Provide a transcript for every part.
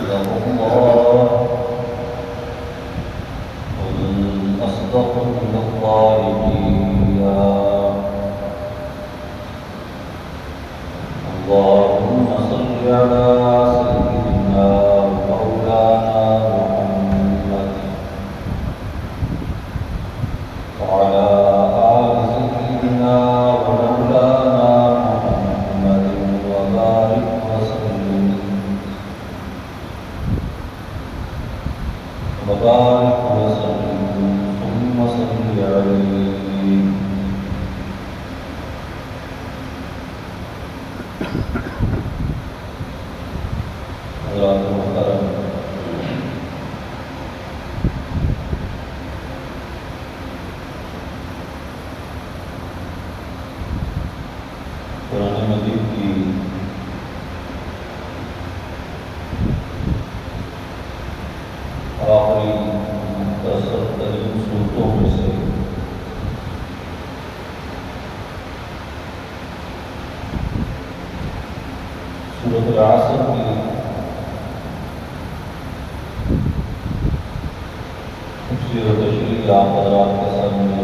واتقوا الله ومن أصدق من الله قيلا اللهم صل على سيدنا ومولانا محمد وعلى آل سيدنا ومولانا محمد وبارك وسلم ثم صل عليه. حضرات محترم، قرآن مجید کی آخری مختصر ترین صورتوں میں سے سورۃ العصر کی تفسیر و تشریح آپ حضرات کے سامنے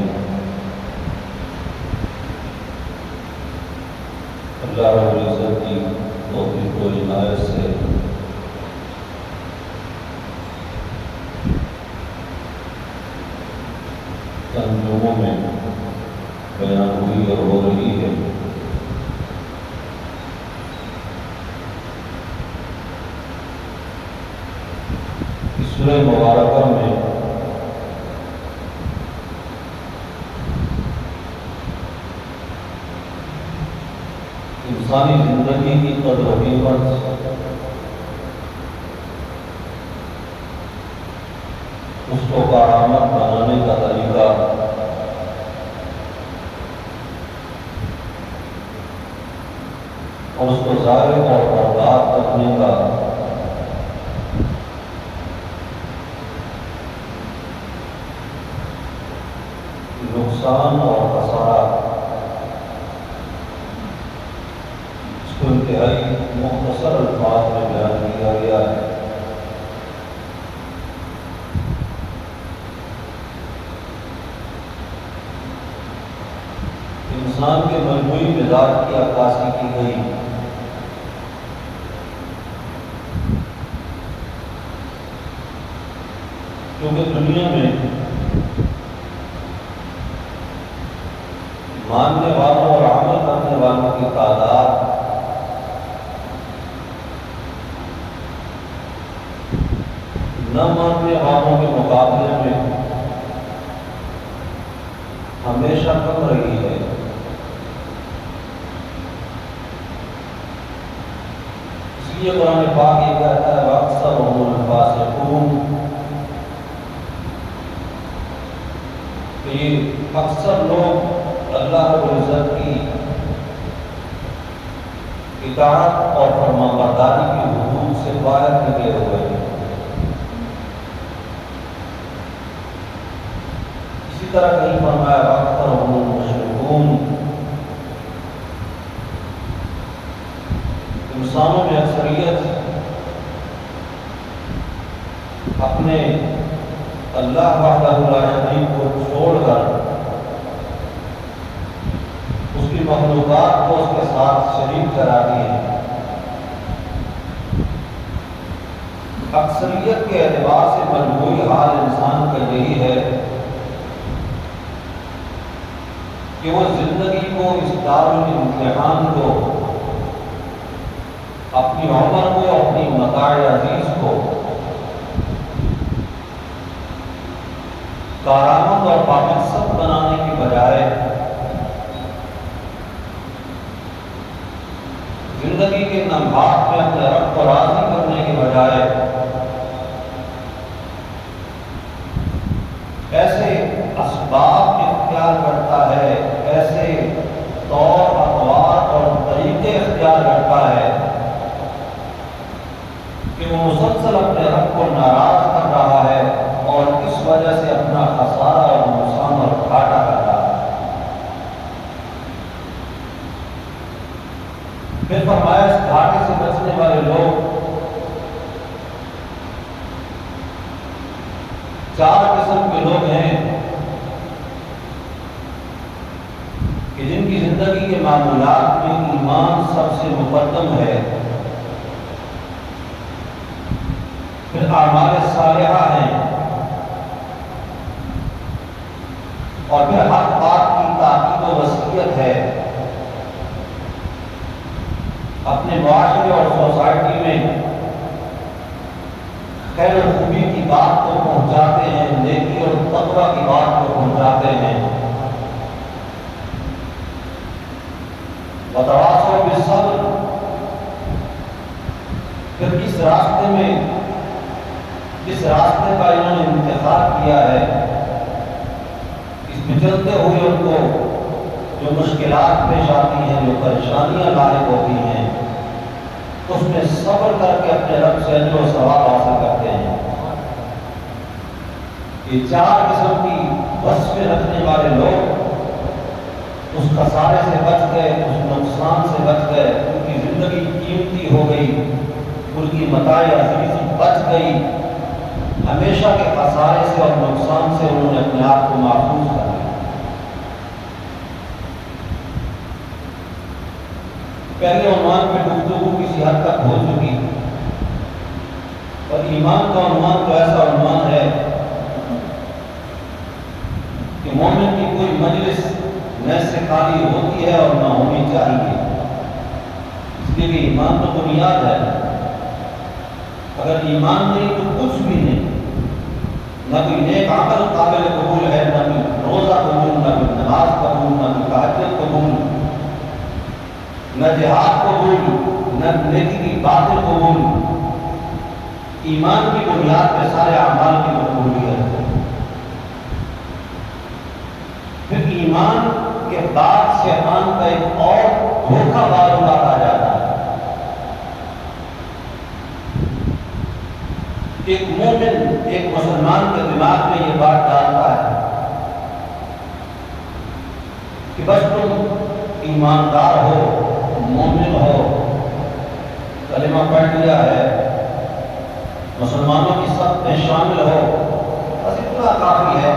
اللہ رب العزت کی توفیق و عنایت سے چند جمعوں میں بیان ہوئی اور ہو رہی ہے۔ اس سورہ مبارکہ میں انسانی زندگی کی قدر و قیمت، اس کو کارآمد بنانے کا طریقہ، اور اس کو ظاہر اور برباد کرنے کا نقصان اور خسارہ، اس کو انتہائی مختصر الفاظ میں بیان کیا گیا ہے۔ انسان کے مجموعی مزاج کی عکاسی کی گئی، کیونکہ دنیا میں ماننے والوں اور عمل کرنے والوں کی تعداد نہ ماننے والوں کے مقابلے میں ہمیشہ کم رہی ہے۔ اس لیے قرآن پاک یہ کہتا ہے وَأَكْثَرُهُمُ الْفَاسِقُونَ، کہ یہ اکثر لوگ اللہ رب العزت کی اطاعت اور فرمانبرداری کی حدود سے باہر نکلے ہوئے ہیں۔ اسی طرح کہیں فرمایا وَأَكْثَرُهُمُ الْمُشْرِكُونَ، انسانوں میں اکثریت اپنے اللہ وحدہ لا شریک کو چھوڑ کر اس کی مخلوقات کو اس کے ساتھ شریک کراتی ہے۔ اکثریت کے اعتبار سے مجموعی حال انسان کا یہی ہے کہ وہ زندگی کو، اس دارالامتحان کو، اپنی عمر کو، اپنی متاع عزیز کو کارآمد اور بامقصد بنانے کی بجائے، زندگی کے لمحات میں اپنے رب کو راضی کرنے کے بجائے ایسے اسباب اختیار کرتا ہے، ایسے طور اطوار اور طریقے اختیار کرتا ہے کہ وہ مسلسل اپنے رب کو ناراض کر رہا ہے اور اس وجہ سے اپنا خسارہ اور نقصان اور گھاٹا کر رہا ہے۔ پھر فرمایا اس گھاٹے سے بچنے والے لوگ 4 قسم کے لوگ ہیں کہ جن کی زندگی کے معاملات میں ایمان سب سے مقدم ہے، پھر اعمال صالحہ ہیں، اور پھر حق بات کی تاکید و وصیت ہے۔ اپنے معاشرے اور سوسائٹی میں خیر و خوبی کی بات کو پہنچاتے ہیں، نیکی اور تقویٰ کی بات کو پہنچاتے ہیں۔ وتواصوا بالصبر، پھر اس راستے میں جس راستے کا انہوں نے انتخاب کیا ہے، اس میں چلتے ہوئے ان کو جو مشکلات پیش آتی ہیں، جو پریشانیاں لاحق ہوتی ہیں، اس میں صبر کر کے اپنے رب سے اجر و ثواب حاصل کرتے ہیں۔ یہ 4 قسم کی وصفیں رکھنے والے لوگ اس خسارے سے بچ گئے، اس نقصان سے بچ گئے، ان کی زندگی قیمتی ہو گئی، ان کی متاع عزیز بچ گئی، ہمیشہ کے خسارے سے اور نقصان سے انہوں نے اپنے آپ کو محفوظ کر لیا۔ پہلے عنوان پہ گفتگو کسی حد تک ہو چکی، اور ایمان کا عنوان تو ایسا عنوان ہے کہ مومن کی کوئی مجلس نہ سے خالی ہوتی ہے اور نہ ہونی چاہیے، اس لیے کہ ایمان تو بنیاد ہے۔ اگر ایمان نہیں تو کچھ بھی نہیں، نہ کوئی نیک عمل قابل قبول ہے، نہ کوئی روزہ قبول، نہ کوئی نماز قبول، نہ کوئی تہجد قبول، نہ جہاد قبول، نہ نیکی کی باتیں قبول۔ ایمان کی بنیاد پہ سارے اعمال کی مقبولیت ہے۔ پھر ایمان کے بعد شیطان کا ایک اور دھوکہ باز بات آ جاتا ہے۔ ایک مومن، ایک مسلمان کے دماغ میں یہ بات ڈالتا ہے کہ بس تم ایماندار ہو، مومن ہو، کلمہ پڑھ لیا ہے، مسلمانوں کی صف میں شامل ہو، بس اتنا کافی ہے۔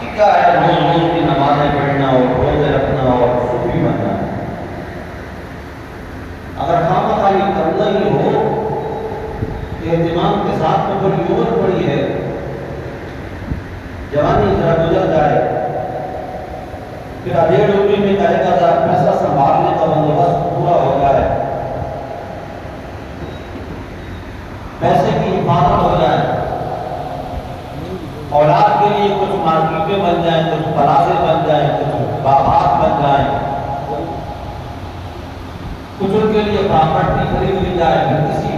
یہ کیا ہے روز روز کی نمازیں پڑھنا اور روزے رکھنا اور صوفی بننا؟ اگر خامخواہ یہ کرنا ہی ہو، اہتمام کے ساتھ تو بڑی عمر پڑی ہے، جوانی ذرا گزر جائے، پھر ادھیڑ عمری میں کہے گا ذرا پیسہ سنبھالنے کا بندوبست پورا ہو جائے، پیسے کی حفاظت ہو جائے، اولاد کے لیے کچھ مارکیٹیں بن جائیں، کچھ پلازے بن جائیں، کچھ باغات بن جائیں، کچھ ان کے لیے پراپرٹی خرید لی جائے، پھر کسی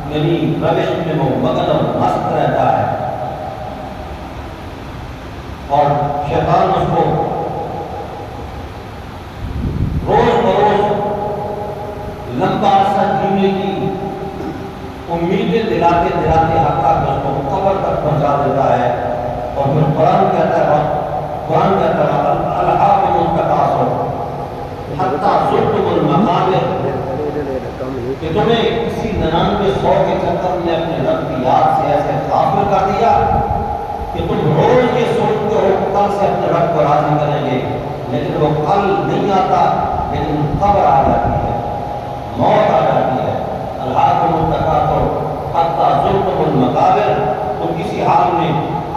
یعنی روش میں وہ مگن اور مست رہتا ہے، اور شیطان اس کو روز بروز لمبا عرصہ جینے کی امیدیں دلاتے دلاتے حتیٰ کہ اس کو قبر تک پہنچا دیتا ہے۔ اور پھر قرآن کہتا ہے الہاکم التکاثر حتیٰ زرتم المقابر، کہ تمہیں کسی 99 کے چکر میں اپنے رب کی یاد سے ایسے غافل کر دیا کہ تم روز یہ سوچتے ہو کہ کل سے اپنے رب کو راضی کریں گے، لیکن وہ کل نہیں آتا، لیکن قبر آ جاتی ہے، موت آ جاتی ہے۔ الہاکم التکاثر حتیٰ زرتم المقابر، تم کسی حال میں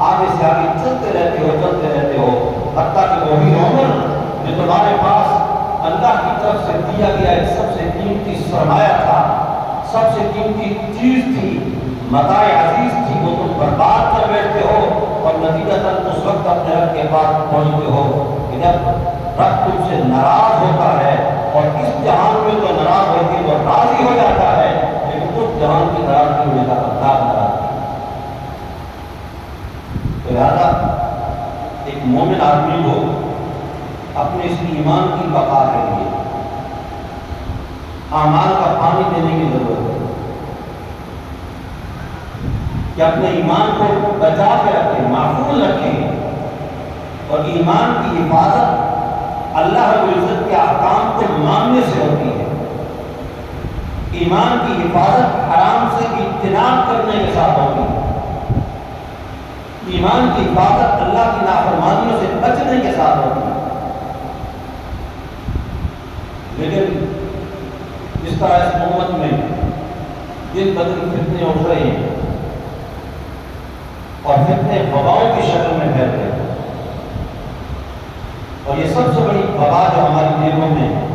آگے سے آگے چلتے رہتے ہو، حتیٰ کہ وہی عمر جو تمہارے پاس اللہ کی طرف سے دیا گیا ایک سب سے قیمتی سرمایہ تھا، سب سے قیمتی چیز تھی، متاع عزیز تھی، وہ تم برباد کر بیٹھتے ہو، اور نتیجتاً اس وقت اپنے رب کے پاس پہنچتے ہو کہ جب رب تم سے ناراض ہوتا ہے، اور اس جہان میں تو ناراض ہو کے وہ راضی ہو جاتا ہے، لیکن اس جہان کی ناراضگی ہونے کا انداز ناراض ہے۔ تو لہٰذا ایک مومن آدمی کو اپنے اس ایمان کی بقا کے لیے اعمال کا پانی دینے کی ضرورت ہے کہ اپنے ایمان کو بچا کے رکھیں، محفوظ رکھیں، اور ایمان کی حفاظت اللہ رب العزت کے احکام کو ماننے سے ہوتی ہے۔ ایمان کی حفاظت حرام سے اجتناب کرنے کے ساتھ ہوتی ہے۔ ایمان کی حفاظت اللہ کی نافرمانیوں سے بچنے کے ساتھ ہوتی ہے۔ لیکن جس طرح اس امت میں دن بدن فتنے اٹھ رہے ہیں اور فتنے وباؤں کی شکل میں پھیل رہے ہیں، اور یہ سب سے بڑی وبا جو ہماری جیبوں میں ہے،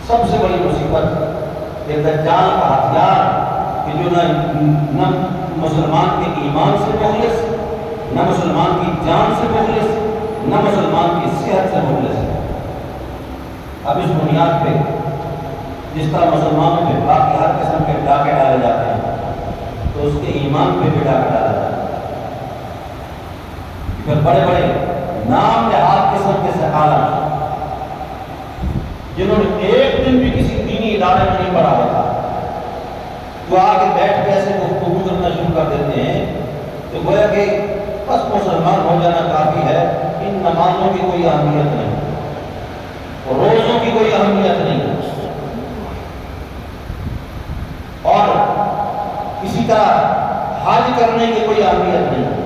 سب سے بڑی مصیبت یہ دجال کا ہتھیار کہ جو نہ مسلمان کے ایمان سے مخلص، نہ مسلمان کی جان سے مخلص، نہ مسلمان کی صحت سے مخلص ہے۔ اب اس بنیاد پہ جس طرح مسلمانوں پہ باقی ہر قسم کے ڈاکے ڈالے جاتے ہیں تو اس کے ایمان پہ بھی ڈاکہ ڈالا جاتا ہے۔ پھر بڑے بڑے نام نہاد قسم کے سکالہ جنہوں نے ایک دن بھی کسی دینی ادارے میں نہیں پڑھا ہوتا، وہ آگے بیٹھ کے ایسے گفتگو کرنا شروع کر دیتے ہیں کہ گویا کہ بس مسلمان ہو جانا کافی ہے، ان نمازوں کی کوئی اہمیت نہیں، روزوں کی کوئی اہمیت نہیں، اور اسی طرح حج کرنے کی کوئی اہمیت نہیں۔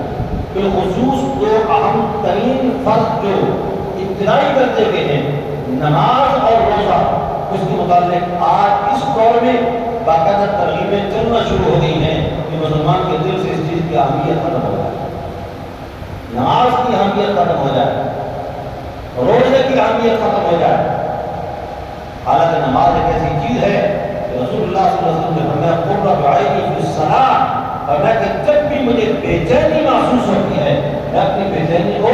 بالخصوص دو اہم ترین فرض جو ابتدائی درجے کے ہیں، نماز اور روزہ، اس کے متعلق آج اس دور میں باقاعدہ ترغیبیں چلنا شروع ہو گئی ہیں کہ مسلمان کے دل سے اس چیز کی اہمیت ختم ہو جائے، نماز کی اہمیت ختم ہو جائے، روزے کی اہمیت ختم ہو جائے۔ حالانکہ نماز ایک ایسی چیز ہے کہ رسول اللہ صلی اللہ علیہ وسلم نے فرمایا قرۃ عینی فی الصلاۃ، فرمایا کہ جب بھی مجھے بے چینی محسوس ہوتی ہے میں اپنی بے چینی کو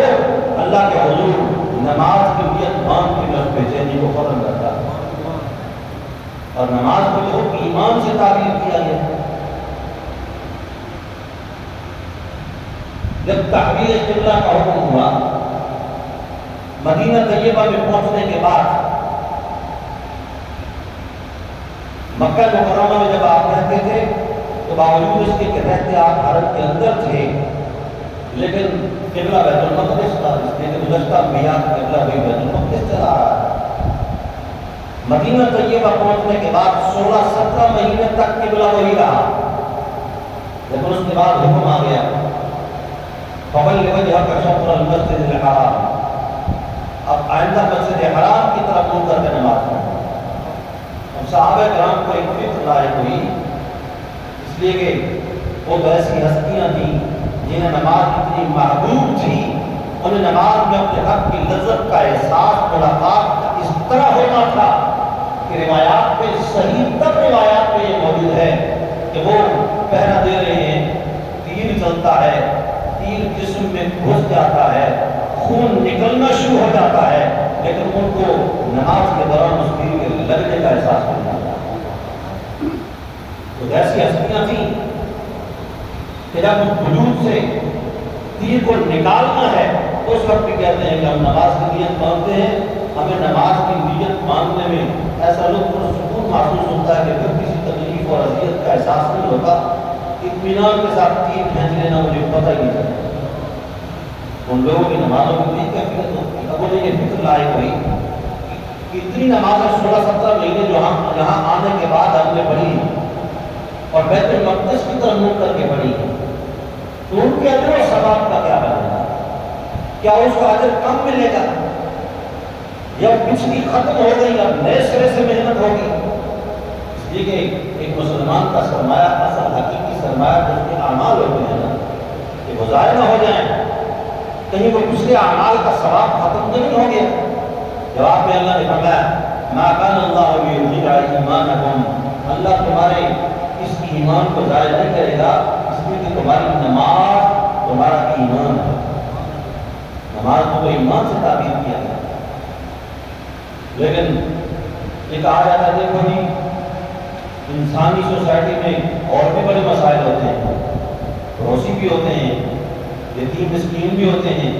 اللہ کے حضور نماز کی نیت باندھ کے میں اس بے چینی کو ختم کرتا ہوں۔ اور نماز کو جو ایمان سے تعبیر کیا گیا، جب تحویل قبلہ کا حکم ہوا مدینہ طیبہ میں پہنچنے کے بعد، مکہ مکرمہ میں جب آپ رہتے تھے تو باوجود اس کے کہ رہتے آپ بھارت کے اندر تھے، لیکن قبلہ بیت المقدس تھا، اس لیے کہ گزشتہ انبیاء کا قبلہ بھی بیت المقدس چلا آ رہا ہے۔ مدینہ طیبہ پہنچنے کے بعد 16-17 مہینے تک قبلہ وہی رہا، لیکن اس کے بعد حکم آ گیا فَوَلِّ وَجْهَكَ شَطْرَ الْمَسْجِدِ الْحَرَامِ، اب آئندہ مسجد حرام کی طرف منہ کر کے نماز پڑھیں۔ اب صحابہ کرام کو ایک فکر لاحق ہوئی، اس لیے کہ وہ ایسی ہستیاں تھیں جنہیں نماز اتنی محبوب تھی، انہیں نماز میں اپنے حق کی لذت کا احساس ملاقات کا اس طرح ہونا تھا کہ روایات پہ صحیح تب روایات پہ یہ موجود ہے کہ وہ پہرا دے رہے ہیں، تیر چلتا ہے، تیر جسم میں گھس جاتا ہے، خون نکلنا شروع ہو جاتا ہے، لیکن ان کو نماز کے دوران اس تیر کے لگنے کا احساس نہیں ہوتا۔ تو ایسی ہستیاں تھیں کہ جب اس وجود سے تیر کو نکالنا ہے تو اس وقت بھی کہتے ہیں کہ ہم نماز کی نیت مانتے ہیں، ہمیں نماز کی نیت ماننے میں ایسا لطف اور سکون محسوس ہوتا ہے کہ پھر کسی تکلیف اور اذیت کا احساس نہیں ہوتا، اطمینان کے ساتھ تیر کھینچ لینا مجھے پتہ ہی نہیں چلتا۔ ان لوگوں کی نمازوں کی بھی کیفیت ہوتی ہے۔ اب انہیں یہ فکر لاحق ہوئی کہ اتنی نمازیں 16-17 مہینے جو ہم یہاں آنے کے بعد ہم نے پڑھی اور بیت المقدس کی طرف منہ کر کے پڑھی، تو ان کے اجر و ثواب کا کیا بنے گا؟ کیا اس کا اجر کم ملے گا؟ یا پچھلی ختم ہو گئی اب نئے سرے سے محنت ہوگی؟ اس لیے کہ ایک مسلمان کا سرمایہ، اصل حقیقی سرمایہ جو اس کے اعمال ہوتے ہیں نا، کہ وہ ضائع نہ ہو جائیں، کہیں وہ پچھلے اعمال کا ثواب ختم تو نہیں ہو گیا۔ جواب میں اللہ نے فرمایا ما کان اللہ لیضیع ایمانکم، اللہ تمہارے اس ایمان کو ضائع نہیں کرے گا، اس لیے کہ تمہاری نماز تمہارا ایمان ہے۔ نماز کو ایمان سے تعبیر کیا گیا، لیکن یہ کہا جاتا ہے دیکھو جی انسانی سوسائٹی میں اور بھی بڑے مسائل ہوتے ہیں، پڑوسی بھی ہوتے ہیں، یتیم مسکین بھی ہوتے ہیں،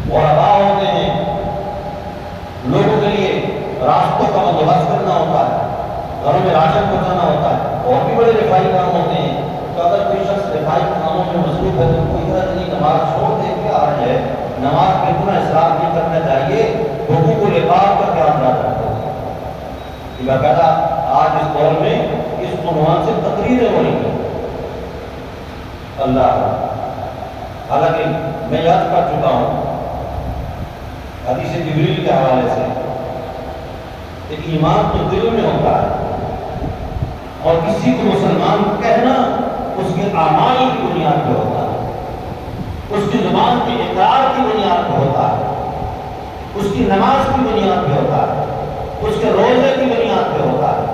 غرباء ہوتے ہیں، لوگوں کے لیے راستوں کا بندوبست کرنا ہوتا ہے، گھروں میں راشن پہنچانا ہوتا ہے، اور بھی بڑے رفائی کام ہوتے ہیں۔ تو اگر کوئی شخص رفائی کاموں میں مصروف ہے تو کوئی طرح نہیں نماز چھوڑ دے کے آ رہی ہے، نماز پہ اتنا اصرار نہیں کرنا چاہیے، حقوق و رقاب کا خیال رکھنا چاہیے۔ باقاعدہ آج اس دور میں اس عنوان سے تقریریں ہو رہی ہیں۔ اللہ حالانکہ میں یاد کر چکا ہوں حدیث جبریل کے حوالے سے کہ ایمان تو دل میں ہوتا ہے، اور کسی کو مسلمان کہنا اس کے اعمال کی بنیاد پہ ہوتا ہے، اس کی زبان کے اقرار کی بنیاد پہ ہوتا ہے، اس کی نماز کی بنیاد پہ ہوتا ہے، اس کے روزے کی بنیاد پہ ہوتا ہے،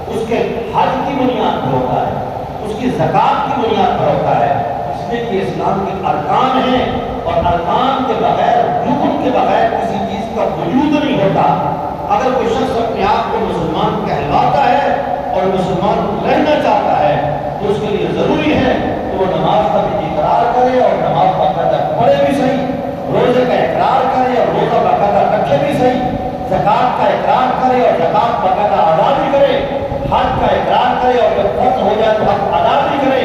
اس کے حج کی بنیاد پہ ہوتا ہے، اس کی زکوٰۃ کی بنیاد پر ہوتا ہے۔ اس لیے کہ اسلام کے ارکان ہیں، اور ارکان کے بغیر، رکن کے بغیر کسی چیز کا وجود نہیں ہوتا۔ اگر کوئی شخص اپنے آپ کو مسلمان کہلاتا ہے اور مسلمان رہنا چاہتا ہے تو اس کے لیے ضروری ہے کہ وہ نماز کا بھی اقرار کرے اور نماز باقاعدہ پڑھے بھی صحیح، روزے کا اقرار کرے اور روزہ باقاعدہ رکھے بھی صحیح، زکوٰۃ کا اقرار کرے اور زکوٰۃ باقاعدہ ادا بھی کرے، حج کا اقرار کرے اور جب فرض ہو جائے تو حج ادا بھی کرے۔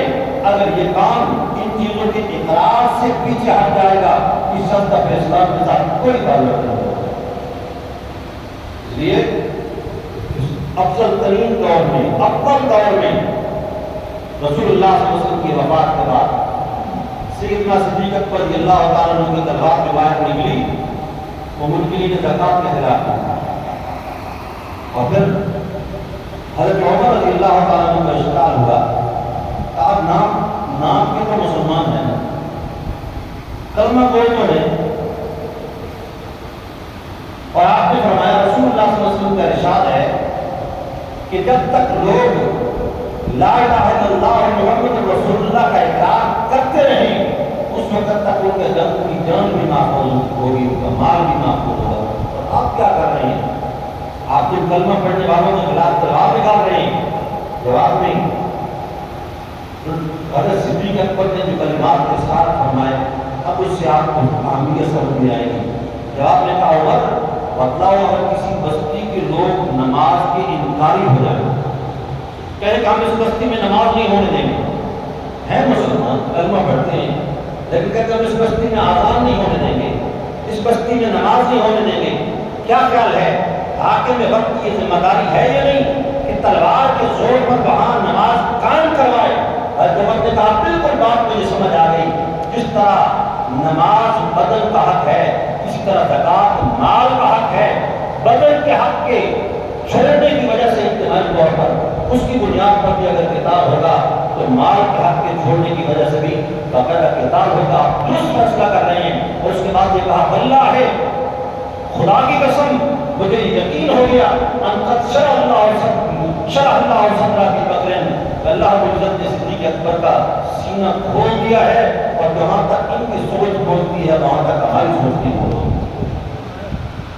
اگر یہ کام ان چیزوں کے اقرار سے پیچھے ہٹ جائے گا، اس شخص کا اسلام کے ساتھ کوئی تعلق نہیں ہوگا۔ اس لیے افضل ترین دور میں، اول دور میں رسول اللہ صلی اللہ علیہ وسلم کی وفات کے بعد سیدنا صدیق اکبر رضی اللہ تعالیٰ عنہ کی طرف روایت نکلی، وہ منکرین زکوٰۃ کے خلاف تھا، اور پھر حضرت عمر رضی اللہ تعالیٰ عنہ کا اشکال ہوا کہ آپ نام کے تو مسلمان ہیں، کلمہ کوئی تو ہے، اور آپ نے فرمایا، رسول اللہ صلی اللہ علیہ وسلم کا ارشاد ہے کہ جب تک لوگ لا الہ الا اللہ محمد رسول اللہ کا اقرار کرتے رہیں اس وقت تک ان کے کی جان بھی محفوظ ہوگی، ان کا مال بھی محفوظ ہوگا۔ اور آپ کیا کر رہے ہیں؟ آپ جن کلمہ پڑھنے والوں کے خلاف جواب نکال رہے ہیں، جواب نہیں۔ حضرت صدیق اکبر نے جو کلمات کے ساتھ فرمائے، اب اس سے آپ کو اہمیت سمجھ میں آئے گی۔ جواب نے کہا، عمر بتلاؤ، اگر کسی بستی کے لوگ نماز کے انکاری ہو جائیں، کہے کہ ہم اس بستی میں نماز نہیں ہونے دیں گے، ہیں مسلمان، کلمہ پڑھتے ہیں، لیکن کہتے ہیں ہم اس بستی میں آذان نہیں ہونے دیں گے، اس بستی میں نماز نہیں ہونے دیں گے، کیا خیال ہے حاکم وقت کی ذمہ داری ہے یا نہیں کہ تلوار کے زور پر وہاں نماز قائم کروائے؟ حضرت عمر نے کہا، بالکل بات مجھے سمجھ آ گئی، جس طرح نماز بدن کا حق ہے، اسی طرح زکوٰۃ مال کا حق ہے۔ بدن کے حق کے چھوڑنے کی وجہ سے اجتماعی طور پر اس کی بنیاد پر بھی اگر کتاب ہوگا تو مال کے حق کے چھوڑنے کی وجہ سے بھی باقاعدہ کتاب ہوگا۔ درست فیصلہ کر رہے ہیں۔ اور اس کے بعد یہ کہا، واللہ ہے، خدا کی قسم مجھے یقین ہو گیا، انقد شرح اللہ صدرہ کی بکرن، اللہ رب العزت نے صدیق اکبر کا سینہ کھول دیا ہے، اور جہاں تک ان کی سوچ پہنچتی ہے وہاں تک ہماری سوچ نہیں پہنچتی۔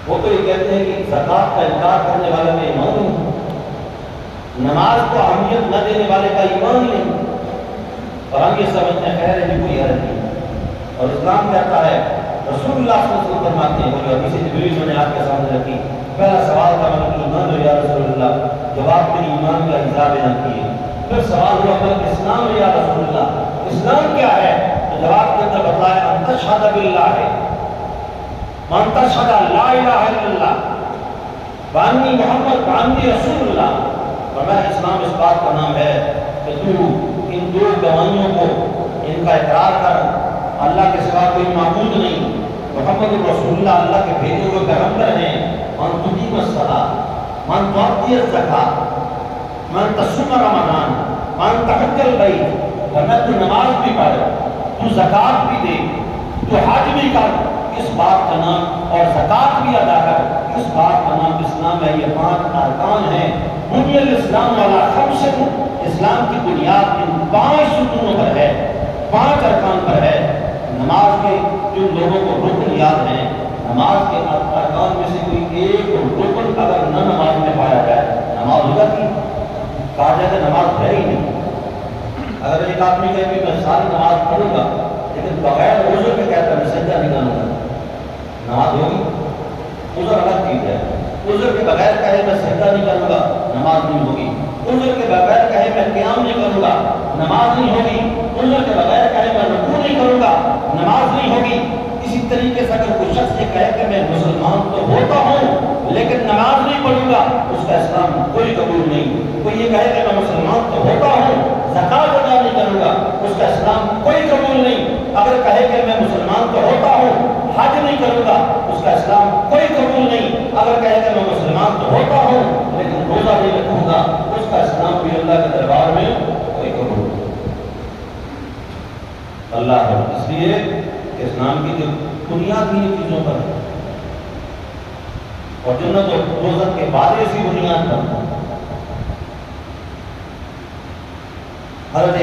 وہ تو یہ کہتے ہیں کہ زکوٰۃ کا انکار کرنے والے میں ایمان نہیں، نماز کو اہمیت نہ دینے والے کا ایمان نہیں، اور ہم یہ سمجھتے ہیں خیر ہے کوئی حرج نہیں۔ اور اسلام کہتا ہے، رسول اللہ صلی اللہ علیہ وسلم فرماتے ہیں، وہ جو حدیث جبریل میں نے آپ کے سامنے رکھی، پہلا سوال تھا من ایمان ہو یا رسول اللہ، جواب میری ایمان کا اظہار نہ کیے۔ پھر سوال ہوا من اسلام ہو یا رسول اللہ، اسلام کیا ہے؟ تو جواب کے اندر بتلایا، ان تشہد باللہ، من تشہد لا الہ الا اللہ وانی محمد وانی رسول اللہ۔ فرمایا اسلام اس بات کا نام ہے کہ تو ان دو گواہیوں کو، ان کا اقرار کر، اللہ کے سوا کوئی معبود نہیں، محمد رسول اللہ اللہ کے بھیجے ہوئے پیغمبر ہیں، من تقیم الصلاۃ، من تؤتی الزکاۃ، من تصوم رمضان، من تحج البیت، ورنہ تو نماز بھی پڑھ، تو زکوٰۃ بھی دے، تو حج بھی کر، اس بات کا نام، اور زکوٰۃ بھی ادا کر، اس بات کا نام اسلام ہے۔ یہ 5 ارکان ہیں۔ بنی الاسلام علی خمس، اسلام کی بنیاد ان 5 ستونوں پر ہے، 5 ارکان پر ہے۔ نماز کے جن لوگوں کو رکن یاد ہیں، نماز کے ارکان میں سے کوئی ایک رکن اگر نہ نماز میں پایا جائے، نماز ہو جاتی، کہا جائے کہ نماز ہے ہی نہیں۔ اگر ایک آدمی کہے کہ میں ساری نماز پڑھوں گا لیکن بغیر عذر کے کہتا ہے میں سجدہ نہیں کروں گا، نماز ہوگی؟ عذر الگ چیز ہے۔ عذر کے بغیر کہے میں سجدہ نہیں کروں گا، نماز نہیں ہوگی۔ عذر کے بغیر کہے میں قیام نہیں کروں گا، نماز نہیں ہوگی۔ عذر کے بغیر کہے میں رکوع نہیں کروں گا، نماز نہیں ہوگی۔ اسی طریقے سے اگر کوئی شخص یہ کہے کہ میں مسلمان تو ہوتا ہوں لیکن نماز نہیں پڑھوں گا، اس کا اسلام کوئی قبول نہیں۔ کوئی یہ کہے کہ میں مسلمان تو ہوتا ہوں، زکوٰۃ ادا نہیں کروں گا، اس کا اسلام کوئی قبول نہیں۔ اگر کہے کہ میں اللہ ہے، اس لیے کہ اسلام کی جو بنیاد بھی چیزوں پر ہے اور جنت اور دوزخ کے بعد اسی بنیاد پر حضرت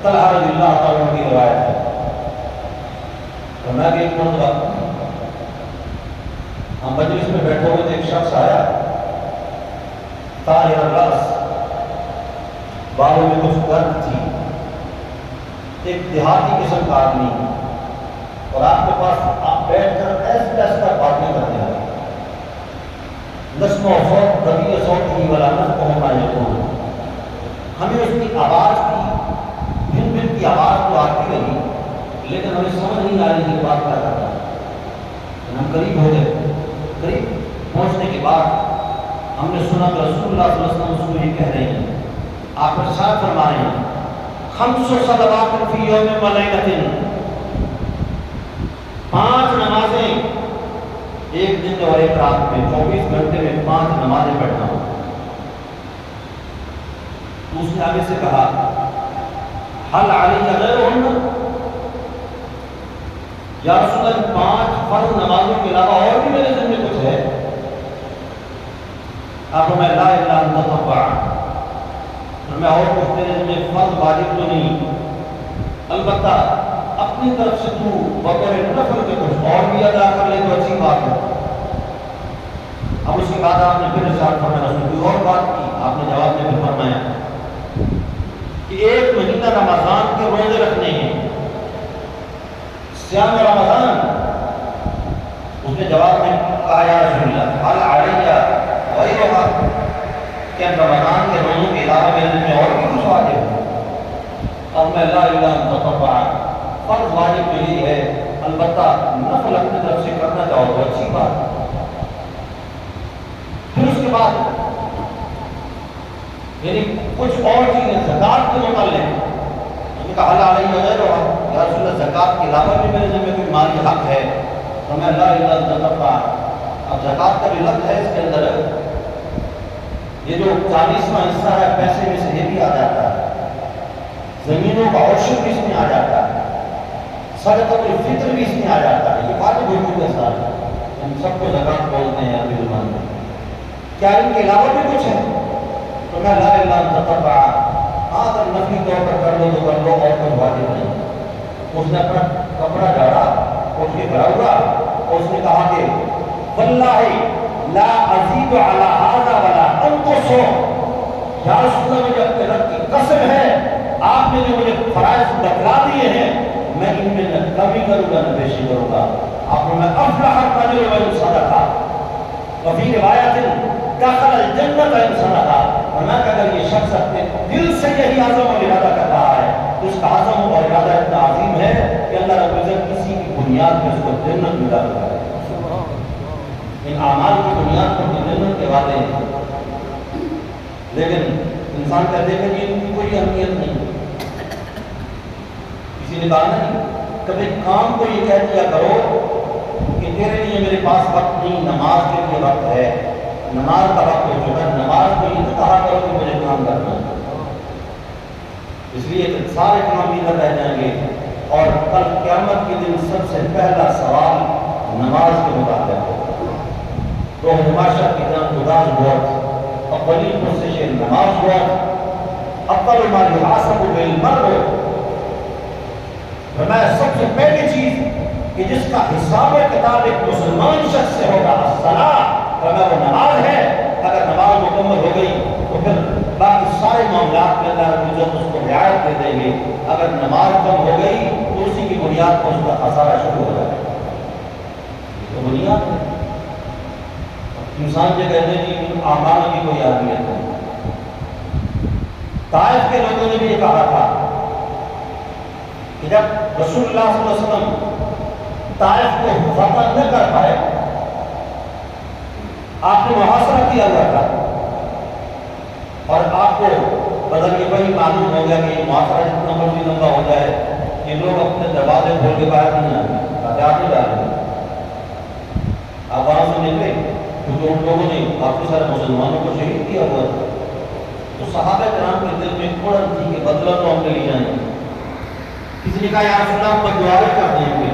طلحہ رضی اللہ تعالیٰ کی روایت ہے، فرمایا کہ ایک مرتبہ ہم مجلس میں بیٹھے ہوئے تھے، ایک شخص آیا طاہر الراس، بالوں میں کچھ گرد تھی، ایک دیہاتی قسم کا آدمی، اور آپ کے پاس آپ بیٹھ کر ایسے ایسے باتیں کرتے ہیں، نسم و صوت ربیع صوت ہی والا نسم ہونا یقون، ہمیں اس کی آواز کی بھن بھن کی آواز تو آتی رہی لیکن ہمیں سمجھ نہیں آ رہی کہ بات کیا کرتا ہے۔ ہم قریب ہو گئے، قریب پہنچنے کے بعد ہم نے سنا کہ رسول اللہ صلی اللہ علیہ وسلم اس کو یہ کہہ رہے ہیں، آپ ارشاد فرما رہے ہیں، خمس صلوات فی یوم و لیلۃ، 5 نمازیں ایک دن اور ایک رات میں، 24 گھنٹے میں 5 نمازیں پڑھنا ہو۔ تو اس نے آگے سے کہا حل علی غیرہن، یا رسول اللہ 5 فرض نمازوں کے علاوہ اور بھی میرے ذمہ کچھ ہے؟ آپ میں لا الہ الا انت تطوع، میں اور کچھ میرے ذمہ فرض واجب تو نہیں، البتہ اپنی طرف سے تو بطور نفل کے کچھ اور بھی ادا کر لے تو اچھی بات ہے۔ اب اس کے بعد آپ نے پھر ارشاد فرمایا، اس نے کوئی اور بات کی، آپ نے جواب میں پھر فرمایا کہ 1 مہینہ رمضان کے روزے رکھنے ہیں، صیام رمضان۔ اس نے جواب میں کہا یا رسول اللہ حل علیہ غیرہا، کہ رمضان کے روزوں کے علاوہ میرے میں اور بھی کچھ واجب ہے؟ اب میں لا الہ الا انت تطوع، فرض واجب تو یہی ہے، البتہ نفل اپنی طرف سے کرنا چاہو تو اچھی بات ہے۔ پھر اس کے بعد یعنی کچھ اور چیزیں زکوٰۃ کے متعلق، ہم نے کہا حل علیہ غیرہا، یا رسول اللہ زکوٰۃ کے علاوہ بھی میرے ذمہ کوئی مالی حق ہے؟ تو میں لا الہ الا انت تطوع، اب زکوٰۃ کا بھی لفظ ہے اس کے اندر، یہ جو 40واں حصہ ہے پیسے میں سے یہ بھی آ جاتا ہے، زمینوں کا عشر بھی اس میں آ جاتا ہے، صدقۃ الفطر بھی اس میں آ جاتا ہے، یہ واجب حقوق کے ساتھ ہم سب کو زکوٰۃ بولتے ہیں عربی زبان میں۔ کیا ان کے علاوہ بھی کچھ ہے؟ تو میں لا الہ الا انت تطوع، ہاں اگر نفلی طور پر کر لو تو کر لو، اور کوئی واجب نہیں۔ اس نے اپنا کپڑا جھاڑا، اٹھ کے کھڑا ہوا اور اس نے کہا کہ واللہ لا ازید علی ھذا ولا انقص، یا رسول اللہ مجھے اپنے رب کی قسم ہے، آپ نے جو مجھے فرائض بتلا دیے ہیں میں ان میں نہ کمی کروں گا نہ بیشی کروں گا۔ آپ نے افلح الرجل وان صدق، وفی روایت دخل الجنت ان صدق، فرمایا کہ اگر یہ شخص اپنے دل سے یہی عزم اور ارادہ کر رہا ہے تو اس کا عزم اور ارادہ اتنا عظیم ہے کہ اللہ رب العزت کسی کی بنیاد پہ اس کو جنت میں داخل کرے۔ ان اعمال کی بنیاد پر جنت کے وعدے ہیں، لیکن انسان کہتے ہیں کہ ان کی کوئی اہمیت نہیں۔ کسی نے کہا نہیں کبھی کام کو یہ کہہ دیا کرو کہ تیرے لیے میرے پاس وقت نہیں، نماز کے لیے وقت ہے، نماز کا وقت ہو چکا ہے، نماز کو یہ کہا کرو کہ مجھے کام کرنا ہے۔ اس لیے کہ سارے کام ادھر رہ جائیں گے، اور کل قیامت کے دن سب سے پہلا سوال نماز کے متعلق ہوگا۔ تو معاشرہ کی جان گداز ہوا، اولین پرسش نماز ہوا، اول ما یحاسب بالمرء، فرمایا سب سے پہلی چیز کہ جس کا حساب و کتاب ایک مسلمان شخص سے ہوگا الصلاۃ، فرمایا وہ نماز ہے۔ اگر نماز مکمل ہو گئی تو پھر باقی سارے معاملات میں اللہ رب العزت اس کو رعایت دے دیں گے۔ اگر نماز کم ہو گئی تو اسی کی بنیاد پر اس کا خسارہ شروع ہو جائے گا۔ تو بنیاد ہے، انسان یہ کہتے ہیں کہ اعمال کی کوئی اہمیت نہیں۔ طائف کے لوگوں نے بھی یہ کہا تھا کہ جب رسول اللہ صلی اللہ علیہ وسلم طائف کو فتح نہ کر پائے، آپ نے محاصرہ کیا ہوا تھا، اور آپ کو بدل کے وہی معلوم ہو گیا کہ یہ محاصرہ جتنا مرضی لمبا ہو جائے یہ لوگ اپنے دروازے کھول کے باہر نہیں آتے، ہتھیار نہیں ڈالتے۔ آپ وہاں سے نکلے کیونکہ ان لوگوں نے کافی سارے مسلمانوں کو شہید کیا ہوا تھا، تو صحابہ کرام کے دل میں کڑن تھی کہ بدلہ تو ہم نے لیا نہیں۔ کسی نے کہا یا رسول اللہ بددعا ہی کر دیں گے،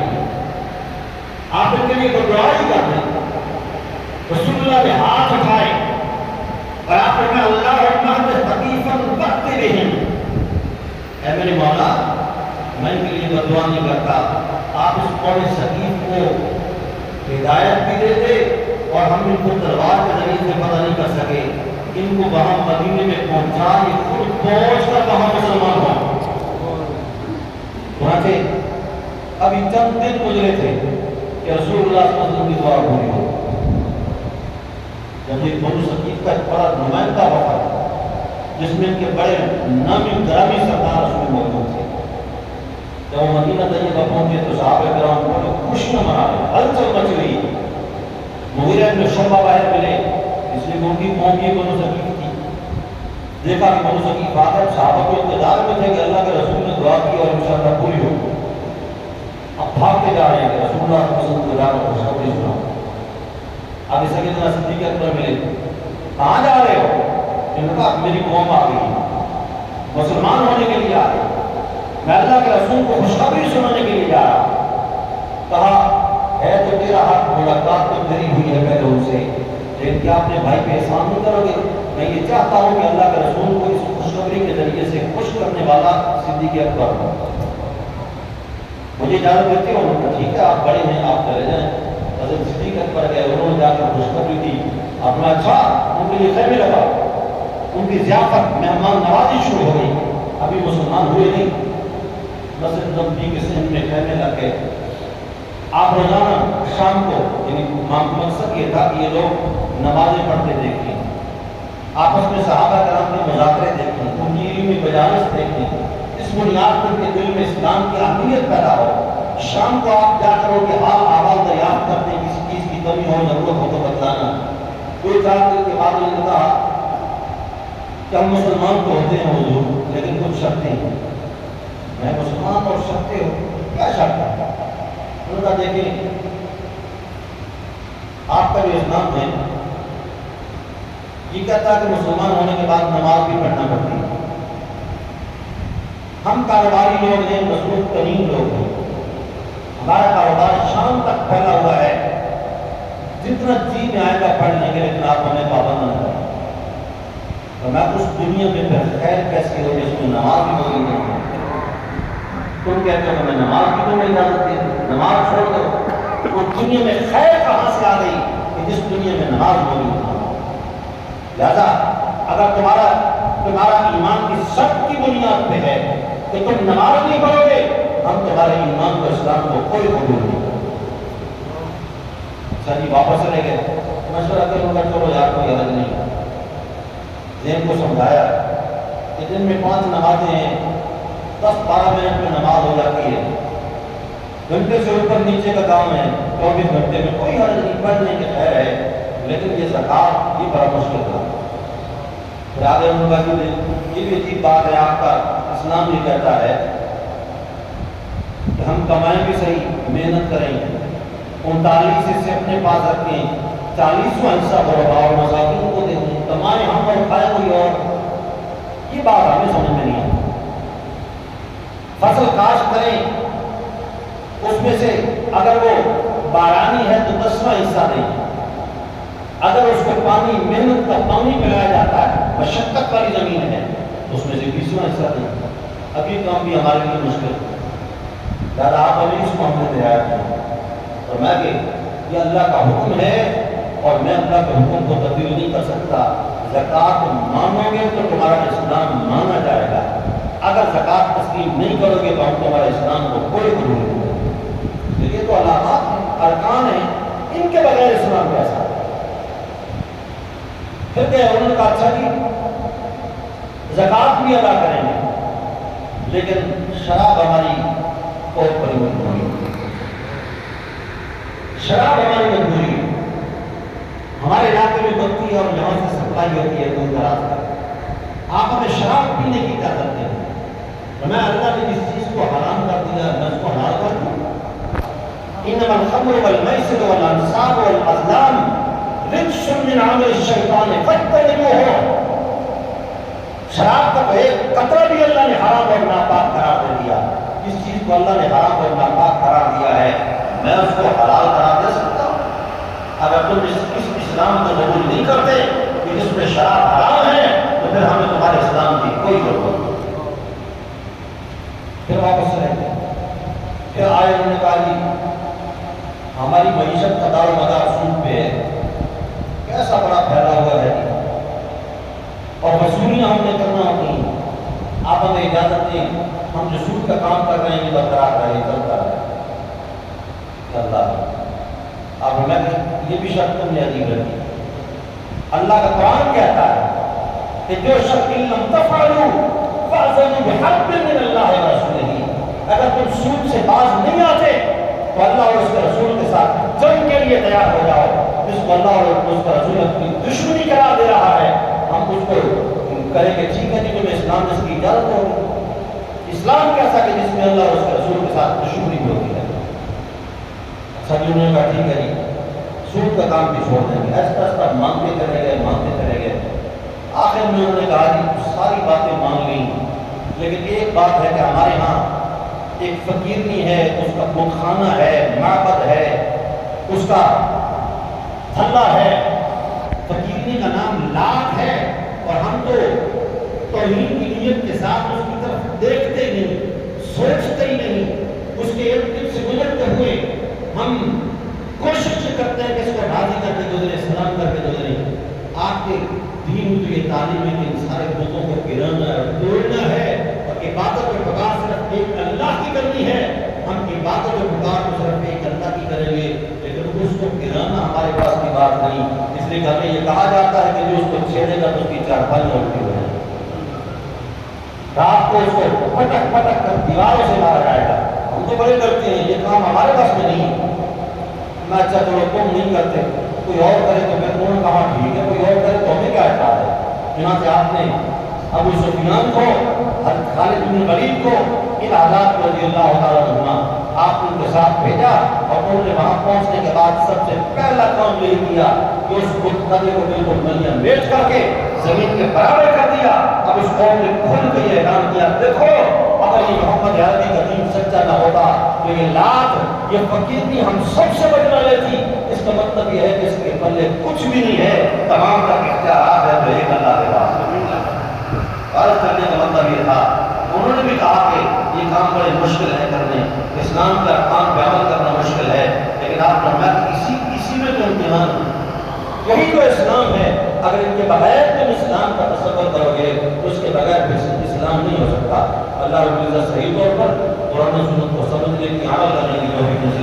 آپ ان کے لیے بددعا ہی کر دیں۔ رسول اللہ نے ہاتھ اٹھائے اور آپ نے کہا اللہم اہد ثقیفا فاقتلہم، اے میرے مولا میں ان کے لیے بددعا نہیں کرتا، آپ اس قوم ثقیف کو ہدایت بھی دے دے اور ہم ان کو تلوار کے ذریعے سے پتہ نہیں کر سکے، ان کو وہاں مدینے میں پہنچا، یہ خود پہنچ کر وہاں مسلمان ہوں۔ وہاں سے ابھی چند دن گزرے تھے کہ رسول اللہ صلی اللہ علیہ وسلم کی دعا پوری ہو، جب یہ بنو ثقیف کا ایک بڑا نمائندہ وفد جس میں ان کے بڑے نامی گرامی سردار اس میں موجود تھے، جب وہ مدینہ طیبہ پہنچے تو صحابہ کرام بڑے خوشیاں منا رہے، ہلچل مچ رہی۔ مغیرہ بن شعبہ باہر ملے، اس لیے ان کی قوم یہ بنو ثقیف تھی، دیکھا کہ بنو ثقیف آدم صحابہ کو انتظار میں تھے کہ اللہ کے رسول نے دعا کی اور انشاءاللہ پوری ہو، اب بھاگتے جا رہے ہیں کہ رسول اللہ صلی اللہ علیہ وسلم کو خوشخبری سنا۔ اب سیدنا صدیق اکبر ملے، کہاں جا رہے ہو؟ انہوں نے کہا میری قوم آ گئی، مسلمان ہونے کے لیے آ گئی، میں اللہ کے رسول کو خوشخبری سنانے کے لیے جا رہا۔ کہا ہے تو تیرا حق، ملاقات تو میری ہوئی ہے پہلے ان سے، لیکن کیا اپنے بھائی پہ احسان نہیں کرو گے؟ میں یہ چاہتا ہوں کہ اللہ کے رسول کو اس خوشخبری کے ذریعے سے خوش کرنے والا صدیق اکبر ہو، مجھے اجازت دیتے ہو؟ انہوں نے کہا ٹھیک ہے آپ بڑے ہیں آپ چلے جائیں۔ حضرت صدیق اکبر گئے، انہوں نے جا کر خوشخبری دی، اپنا اچھا ان کے لیے خیمے لگا، ان کی ضیافت مہمان نوازی شروع ہو گئی، ابھی مسلمان ہوئے نہیں، مسجد نبوی کے سہن میں خیمے لگ گئے۔ آپ روزانہ شام کو، یعنی مقصد یہ تھا کہ یہ لوگ نمازیں پڑھتے دیکھیں، آپس میں صحابہ کرام کے مذاکرے دیکھیں، ان کی علمی مجالس دیکھیں، اس بنیاد پر کے دل میں اسلام کی اہمیت پیدا ہو۔ شام کو آپ جا کر کے حال احوال دریافت کرتے، کسی چیز کی کمی ہو ضرورت ہو تو بتلانا۔ کوئی چار دن کے بعد انہوں نے کہا کہ ہم مسلمان تو ہوتے ہیں حضور لیکن کچھ شرطیں ہیں۔ میں مسلمان اور شرطیں ہو، کیا شرط ہے؟ انہوں نے کہا دیکھیں آپ کا جو اسلام ہے یہ کہتا ہے کہ مسلمان ہونے کے بعد نماز بھی پڑھنا پڑتی ہے، ہم کاروباری لوگ ہیں، مصروف ترین لوگ ہیں، ہمارا کاروبار شام تک پھیلا ہوا ہے، جتنا جی میں آئے گا پڑھ لیں گے لیکن آپ ہمیں پابند نہ کریں۔ تو میں اس دنیا میں پھر خیر کیسی ہو جس میں نماز بھی موجود نہیں ہے؟ تم کہتے ہو ہمیں نماز کی تمہیں اجازت دی، نماز چھوڑ دو، وہ دنیا میں خیر کہاں سے آ گئی کہ جس دنیا میں نماز موجود نہ ہو؟ لہذا اگر تمہارا ایمان کی شرط کی بنیاد پہ ہے کہ تم نماز نہیں پڑھو گے، ہم تمہارے ایمان کو اسلام کو کوئی قبول نہیں کریں۔ اچھا جی واپس چلے گئے، مشورہ کروں گا چلو یار کوئی حرج نہیں، ذہن کو سمجھایا کہ دن میں 5 نمازیں ہیں، 10-12 منٹ میں نماز ہو جاتی ہے، گھنٹے سے اوپر نیچے کا کام ہے، 24 گھنٹے میں کوئی حرج نہیں، پڑھ لیں گے خیر ہے، لیکن یہ زکوٰۃ یہ بڑا مشکل تھا۔ پھر آگے انہوں نے کہا کہ یہ بھی عجیب بات ہے، آپ کا اسلام یہ کہتا ہے کہ ہم کمائیں بھی صحیح، محنت کریں، 39 حصے اپنے پاس رکھیں، 40واں حصہ غرباء اور مساکین کو دیں، کمائیں ہم اور کھائیں کوئی اور، یہ بات ہمیں سمجھ میں نہیں آتی۔ فصل کاشت کریں، اس میں سے اگر وہ بارانی ہے تو 10واں حصہ دیں، اگر اس کو پانی محنت کا پانی پلایا جاتا ہے، مشقت والی زمین ہے تو اس میں سے 20واں حصہ دیں۔ ابھی کام بھی ہمارے لیے مشکل ہے، دادا آپ ابھی اس کو ہم نے رعایت کی، اور میں کہ یہ اللہ کا حکم ہے اور میں اللہ کے حکم کو تبدیل نہیں کر سکتا۔ زکوٰۃ مانو گے تو تمہارا اسلام مانا جائے گا، اگر زکوٰۃ تسلیم نہیں کرو گے تو ہم تمہارے اسلام کو کوئی قبول نہیں کریں گے۔ یہ تو علامات ہیں، ارکان ہیں، ان کے بغیر اسلام کیسا ہے؟ پھر کہ انہوں نے کہا اچھا جی زکوٰۃ بھی ادا کریں گے لیکن شراب ہماری بہت بڑی مجبوری ہے، شراب ہماری مجبوری ہے، ہمارے علاقے میں بنتی ہے اور یہاں سے سپلائی ہوتی ہے دور دراز تک، آپ ہمیں شراب پینے کی اجازت دیں، میں اللہ نے جس چیز کو حرام کر دیا میں اس کو حلال کر دوں۔ انما الخمر والمیسر والانصاب والازلام رجس من عمل الشیطان فاجتنبوہ، شراب کا تو ایک قطرہ بھی اللہ نے حرام اور ناپاک قرار دے دیا، جس چیز کو اللہ نے حرام اور ناپاک قرار دیا ہے میں اس کو حلال قرار دے سکتا ہوں؟ اگر تم اس اسلام کو قبول نہیں کرتے کہ جس میں شراب حرام ہے تو پھر ہمیں تمہارے اسلام کی کوئی ضرورت نہیں۔ پھر واپس رہیں گے، پھر آئے انہوں نے کہا جی ہماری معیشت کا دار و مدار سود پہ ہے، کیسا بڑا پھیلا ہوا ہے جی، اور وصولیاں ہم نے کرنا ہوتی، آپ ہمیں اجازت دیں ہم جو سود کا کام کر رہے ہیں یہ برقرار رہے، چلتا رہے۔ اللہ اب میں یہ بھی شرط تم نے عجیب رکھی، اللہ کا قرآن کہتا ہے کہ جو شخص لم تفعلوا فاذنوا بحرب من اللہ ورسولہ، اگر تم سود سے باز نہیں آتے تو اللہ اور اس کے رسول کے ساتھ جنگ کے لیے تیار ہو جاؤ۔ جس کو اللہ اور اس کا رسول اپنی دشمنی قرار دے رہا ہے ہم اس کو کریں گے ٹھیک ہے جی تمہیں اسلام میں اس کی اجازت ہوگی۔ اسلام کیسا کہ جس میں اللہ اور اس کے رسول کے ساتھ دشمنی بھی ہوتی ہے۔ سبھی انہوں نے کہا ٹھیک ہے جی سود کا کام بھی چھوڑ دیں گے، ایسا ایسا مانگتے چلے گئے آخر میں انہوں نے کہا جی ساری باتیں مان لیں لیکن ایک بات ہے کہ ہمارے ہاں ایک فقیرنی ہے، اس کا بت خانہ ہے، معبد ہے، اس کا تھلا ہے، فقیرنی کا نام لات ہے، اور ہم تو توہین کی نیت کے ساتھ اس کی طرف دیکھتے نہیں، سوچتے ہی نہیں، اس کے ارد گرد سے گزرتے ہوئے ہم کوشش کرتے ہیں کہ اس کو راضی کر کے گزرے، سلام کر کے گزرے۔ آپ کے دین میں تو یہ تعلیم ہے کہ ان سارے بتوں کو گرانا ہے، توڑنا ہے، اور عبادت و پکار صرف ایک اللہ کی کرنی ہے۔ ہم عبادت و پکار کو صرف ایک اللہ کی کریں گے، لیکن اس کو گرانا ہمارے پاس کی بات نہیں۔ اس لیے ہمیں یہ کہا جاتا ہے کہ جو اس کو چھیڑے گا تو اس کی چارپائی اٹھتی ہو جائے، رات کو اس کو پٹک پٹک کر دیواروں سے مارا جائے گا۔ ہم تو بڑے کرتے ہیں، یہ کام ہمارے پاس میں نہیں ہے۔ میں اچھا چلو تم نہیں کرتے، کوئی اور کرے تو پھر انہوں نے کہا ٹھیک ہے، کوئی اور کرے تو ہمیں کیا اعتراض ہے۔ چنانچہ آپ نے ابو سفیان کو، خالد بن ولید کو، ان حضرات رضی اللہ تعالیٰ عنہ آپ نے ان کے ساتھ بھیجا، اور انہوں نے وہاں پہنچنے کے بعد سب سے پہلا کام یہی کیا کہ اس بت خانے کو بالکل ملیاں میچ کر کے زمین کے برابر کر دیا۔ اب اس قوم نے کھل کے یہ اعلان کیا دیکھو اگر یہ محمد عربی کا دین سچا نہ ہوتا تو یہ لات یہ فقیرنی ہم سب سے بچنا لیتی۔ اس کا مطلب یہ ہے کہ اس کے پلے کچھ بھی نہیں ہے، تمام کا اختیارات ہے تو ایک اللہ کے پاس۔ عرض کرنے کا مطلب یہ تھا انہوں نے بھی کہا کہ یہ کام بڑے مشکل ہے کرنے، اسلام کا کام پہ عمل کرنا مشکل ہے، لیکن آپ فرمایا کہ اسی میں تو امتحان ہے، یہی تو اسلام ہے۔ اگر ان کے بغیر تم اسلام کا تصور کرو گے تو اس کے بغیر اسلام نہیں ہو سکتا۔ اللہ رب العزت صحیح طور پر قرآن و سنت کو سمجھنے کی عمل کرنے کی توفیق نصیب